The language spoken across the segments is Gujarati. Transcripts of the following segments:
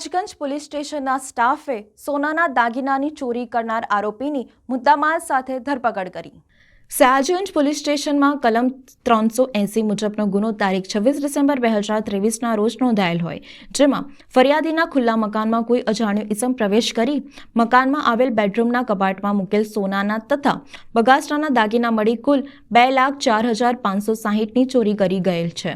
સયાજગંજ પોલીસ સ્ટેશનના સ્ટાફે સોનાના દાગીનાની ચોરી કરનાર આરોપીની મુદ્દામાલ સાથે ધરપકડ કરી। સયાજગંજ પોલીસ સ્ટેશનમાં કલમ 380 મુજબનો ગુનો તારીખ 26 ડિસેમ્બર 2023ના રોજ નોંધાયેલ હોય, જેમાં ફરિયાદીના ખુલ્લા મકાનમાં કોઈ અજાણ્યો ઈસમ પ્રવેશ કરી મકાનમાં આવેલ બેડરૂમના કબાટમાં મૂકેલ સોનાના તથા બગાસરાના દાગીના મળી કુલ 2,04,560ની ચોરી કરી ગયેલ છે।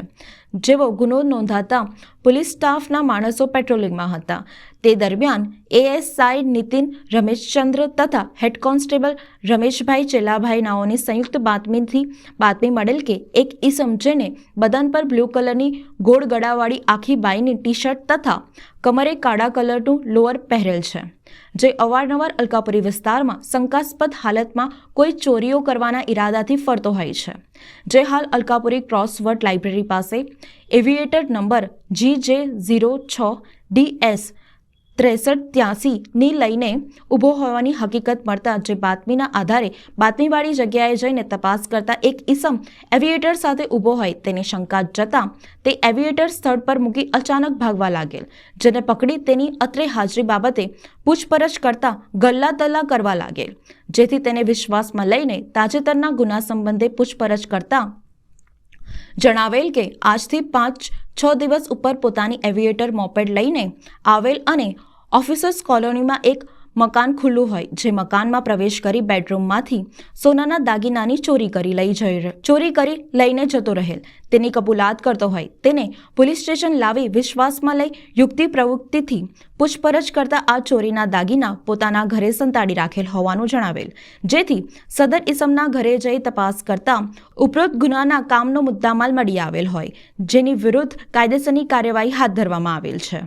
જેવો ગુનો નોંધાતા પોલીસ સ્ટાફના માણસો પેટ્રોલિંગમાં હતા। તે દરમિયાન એએસઆઈ નીતિન રમેશચંદ્ર તથા હેડ કોન્સ્ટેબલ રમેશભાઈ ચેલાભાઈ નાઓની સંયુક્ત બાતમી મળેલ કે એક ઈસમ જેને બદન પર બ્લુ કલરની ગોળ ગળાવાળી આખી બાઈની ટી શર્ટ તથા કમરે કાળા કલરનું લોઅર પહેરેલ છે, જે અવારનવાર અલકાપુરી વિસ્તારમાં શંકાસ્પદ હાલતમાં કોઈ ચોરીઓ કરવાના ઈરાદાથી ફરતો હોય છે, જે હાલ અલકાપુરી ક્રોસવર્ડ લાઇબ્રેરી પાસે એવિએટર નંબર GJ06DS 6383ની લઈને ઊભો હોવાની હકીકત મળતા જે બાતમીના આધારે બાતમીવાળી જગ્યાએ જઈને તપાસ કરતા એક ઈસમ એવિએટર સાથે ઊભો હોય તેની શંકા જતા તે એવિએટર સ્થળ પર મૂકી અચાનક ભાગવા લાગેલ, જેને પકડી તેની અત્રે હાજરી બાબતે પૂછપરછ કરતા ગલ્લા તલ્લા કરવા લાગેલ, જેથી તેને વિશ્વાસમાં લઈને તાજેતરના ગુના સંબંધે પૂછપરછ કરતા જણાવેલ કે આજથી 5-6 દિવસ ઉપર પોતાની એવિએટર મોપેડ લઈને આવેલ અને ઓફિસર્સ કોલોનીમાં એક મકાન ખુલ્લું હોય, જે મકાનમાં પ્રવેશ કરી બેડરૂમમાંથી સોનાના દાગીનાની ચોરી કરી લઈને જતો રહેલ તેની કબૂલાત કરતો હોય, તેને પોલીસ સ્ટેશન લાવી વિશ્વાસમાં લઈ યુક્તિ પ્રવૃત્તિથી પૂછપરછ કરતા આ ચોરીના દાગીના પોતાના ઘરે સંતાડી રાખેલ હોવાનું જણાવેલ, જેથી સદર ઈસમના ઘરે જઈ તપાસ કરતા ઉપરોક્ત ગુનાના કામનો મુદ્દામાલ મળી આવેલ હોય, જેની વિરુદ્ધ કાયદેસરની કાર્યવાહી હાથ ધરવામાં આવેલ છે।